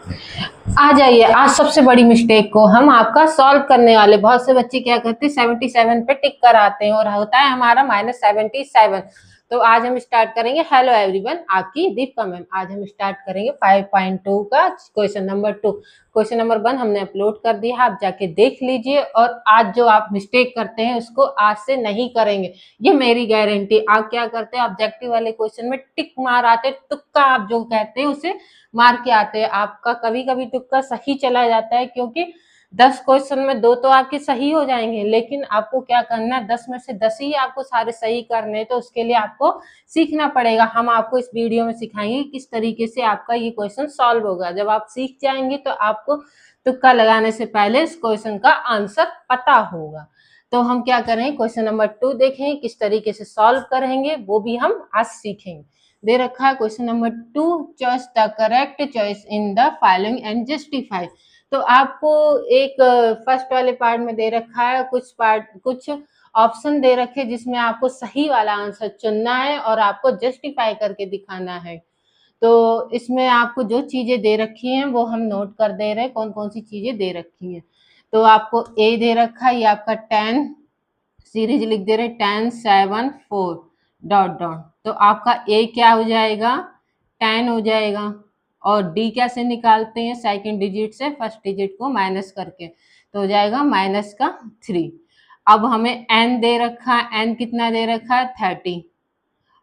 आ जाइए, आज सबसे बड़ी मिस्टेक को हम आपका सॉल्व करने वाले। बहुत से बच्चे क्या करते हैं 77 पे टिक कर आते हैं और होता है हमारा -77। तो आज हम स्टार्ट करेंगे। हेलो एवरीवन, आपकी दीपिका मैम। आज हम स्टार्ट करेंगे 5.2 का क्वेश्चन नंबर 2। क्वेश्चन नंबर 1 हमने अपलोड कर दिया, आप जाके देख लीजिए। और आज जो आप मिस्टेक करते हैं उसको आज से नहीं करेंगे, ये मेरी गारंटी। आप क्या करते हैं, ऑब्जेक्टिव वाले क्वेश्चन में टिक मार आते, तुक्का आप जो कहते हैं उसे मार के आते हैं। आपका कभी कभी तुक्का सही चला जाता है, क्योंकि 10 क्वेश्चन में 2 तो आपके सही हो जाएंगे, लेकिन आपको क्या करना है, 10 में से 10 ही आपको सारे सही करने हैं। तो उसके लिए आपको सीखना पड़ेगा। हम आपको इस वीडियो में सिखाएंगे किस तरीके से आपका ये क्वेश्चन सॉल्व होगा। जब आप सीख जाएंगे तो आपको तुक्का लगाने से पहले इस क्वेश्चन का आंसर पता होगा। तो हम क्या करें, क्वेश्चन नंबर 2 देखें, किस तरीके से सॉल्व करेंगे वो भी हम आज सीखेंगे। दे रखा है question number 2, choice the correct choice in the following and justify. तो आपको एक फर्स्ट वाले पार्ट में दे रखा है कुछ ऑप्शन दे रखे जिसमें आपको सही वाला आंसर चुनना है और आपको जस्टिफाई करके दिखाना है। तो इसमें आपको जो चीजें दे रखी हैं वो हम नोट कर दे रहे हैं, कौन कौन सी चीजें दे रखी हैं। तो आपको ए दे रखा है, ये आपका 10 सीरीज लिख दे रहे 10 7 4 डॉट डॉट। तो आपका ए क्या हो जाएगा, 10 हो जाएगा। और डी कैसे निकालते हैं, सेकंड डिजिट से फर्स्ट डिजिट को माइनस करके, तो हो जाएगा -3। अब हमें एन दे रखा है, एन कितना दे रखा है 30।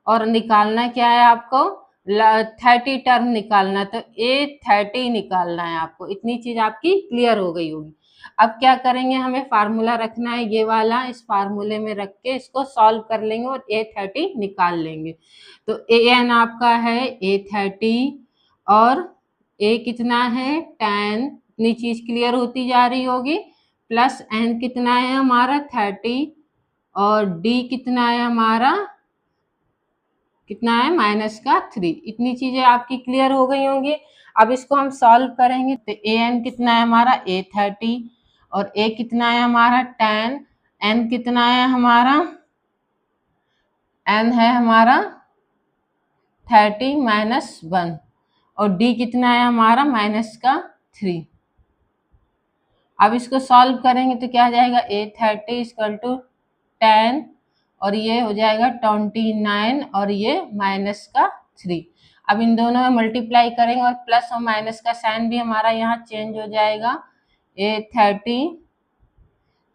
और निकालना क्या है आपको, 30 टर्म निकालना। तो ए 30 निकालना है आपको। इतनी चीज आपकी क्लियर हो गई होगी। अब क्या करेंगे, हमें फार्मूला रखना है ये वाला, इस फार्मूले में रख के इसको सॉल्व कर लेंगे और ए 30 निकाल लेंगे। तो ए एन आपका है ए 30 और ए कितना है 10। इतनी चीज क्लियर होती जा रही होगी। प्लस एन कितना है हमारा 30 और डी कितना है हमारा, कितना है -3। इतनी चीजें आपकी क्लियर हो गई होंगी। अब इसको हम सॉल्व करेंगे। तो ए एन कितना है हमारा ए 30 और ए कितना है हमारा 10। एन कितना है हमारा, एन है हमारा 30 -1 और डी कितना है हमारा -3। अब इसको सॉल्व करेंगे तो क्या आ जाएगा, ए 30 = 10 और ये हो जाएगा 29 और ये -3। अब इन दोनों में मल्टीप्लाई करेंगे और प्लस और माइनस का साइन भी हमारा यहाँ चेंज हो जाएगा। ए 30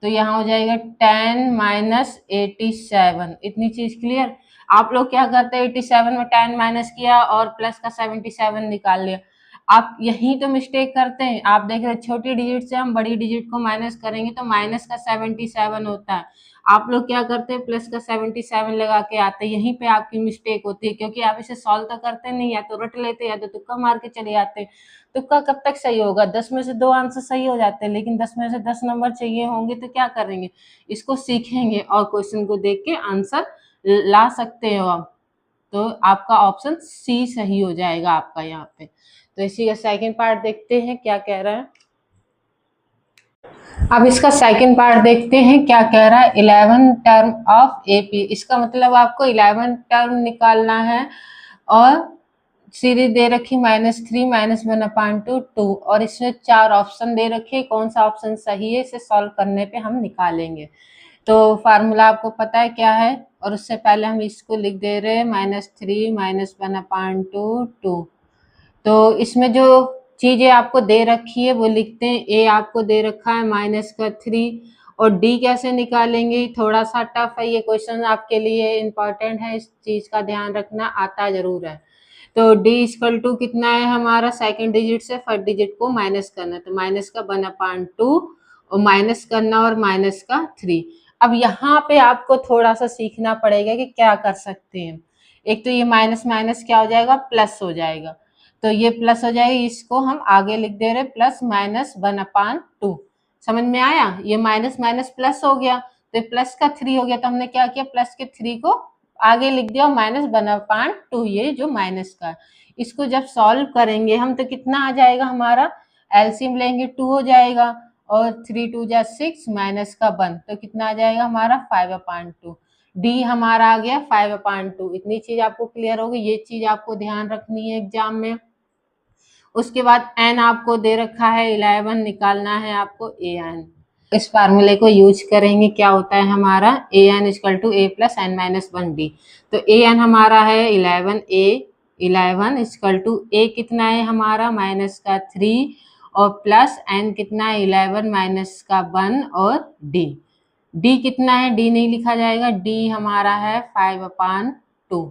तो यहाँ हो जाएगा 10 - 87। इतनी चीज क्लियर। आप लोग क्या करते हैं, 87 में 10 माइनस किया और प्लस का 77 निकाल लिया। आप यही तो मिस्टेक करते हैं। आप देख रहे हैं छोटी डिजिट से हम बड़ी डिजिट को माइनस करेंगे तो माइनस का 77 होता है। आप लोग क्या करते हैं, प्लस का 77 लगा के आते हैं। यहीं पे आपकी मिस्टेक होती है, क्योंकि आप इसे सॉल्व तो करते नहीं, या तो रट लेते या तो तुक्का मार के चले जाते हैं। तुक्का कब तक सही होगा, 10 में से 2 आंसर सही हो जाते हैं, लेकिन 10 में से 10 नंबर चाहिए होंगे तो क्या करेंगे, इसको सीखेंगे और क्वेश्चन को देख के आंसर ला सकते हो आप। तो आपका ऑप्शन सी सही हो जाएगा आपका यहाँ पे। तो इसी का सेकंड पार्ट देखते हैं क्या कह रहा है। अब इसका सेकंड पार्ट देखते हैं क्या कह रहा है। 11 टर्म ऑफ एपी, इसका मतलब आपको 11 टर्म निकालना है और सीरीज दे रखी -3 -1/2 2 और इसमें 4 ऑप्शन दे रखे, कौन सा ऑप्शन सही है इसे सॉल्व करने पे हम निकालेंगे। तो फार्मूला आपको पता है क्या है, और उससे पहले हम इसको लिख दे रहे हैं -3 -1/2 2। तो इसमें जो चीजें आपको दे रखी है वो लिखते हैं। ए आपको दे रखा है -3 और डी कैसे निकालेंगे, थोड़ा सा टफ है ये क्वेश्चन आपके लिए, इंपॉर्टेंट है, इस चीज का ध्यान रखना, आता जरूर है। तो डी = कितना है हमारा, सेकंड डिजिट से फर्स्ट डिजिट को माइनस करना, तो माइनस का 1/2 और माइनस करना और माइनस का 3। अब यहाँ पे आपको थोड़ा सा सीखना पड़ेगा कि क्या कर सकते हैं। एक तो ये माइनस माइनस क्या हो जाएगा, प्लस हो जाएगा। तो ये प्लस हो जाएगा, इसको हम आगे लिख दे रहे +-1/2। समझ में आया, ये माइनस माइनस प्लस हो गया तो प्लस का 3 हो गया। तो हमने क्या किया, प्लस के 3 को आगे लिख दिया और -1/2, ये जो माइनस का। इसको जब सॉल्व करेंगे हम तो कितना आ जाएगा हमारा, एलसीएम लेंगे 2 हो जाएगा और 3 2 जा 6 माइनस का 1, तो कितना आ जाएगा हमारा 5/2। डी हमारा आ गया 5/2। इतनी चीज आपको क्लियर होगी, ये चीज आपको ध्यान रखनी है एग्जाम में। उसके बाद n आपको दे रखा है 11, निकालना है आपको an। इस फार्मूले को यूज करेंगे, क्या होता है हमारा an equal to a plus n minus 1b। तो an हमारा है 11, a 11 इक्वल टू a कितना है हमारा माइनस का 3 और प्लस n कितना है 11 माइनस का 1 और d कितना है, d नहीं लिखा जाएगा, d हमारा है 5/2।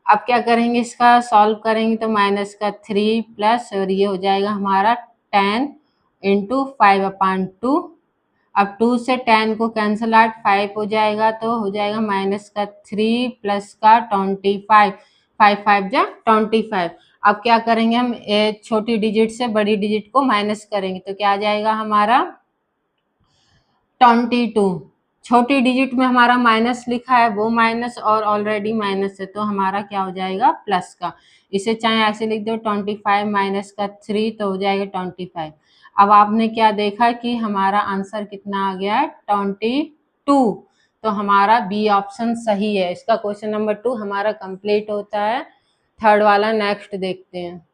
अब क्या करेंगे, इसका सॉल्व करेंगे तो माइनस का 3 प्लस और ये हो जाएगा हमारा 10 इंटू 5/2। अब 2 से 10 को कैंसल आउट, 5 हो जाएगा तो हो जाएगा माइनस का 3 प्लस का 25, 5 5 जा 25। अब क्या करेंगे हम, छोटी डिजिट से बड़ी डिजिट को माइनस करेंगे तो क्या आ जाएगा हमारा 22। छोटी डिजिट में हमारा माइनस लिखा है वो माइनस और ऑलरेडी माइनस है तो हमारा क्या हो जाएगा प्लस का। इसे चाहे ऐसे लिख दो 25 माइनस का 3 तो हो जाएगा 25। अब आपने क्या देखा कि हमारा आंसर कितना आ गया है 22। तो हमारा बी ऑप्शन सही है। इसका क्वेश्चन नंबर 2 हमारा कंप्लीट होता है। थर्ड वाला नेक्स्ट देखते हैं।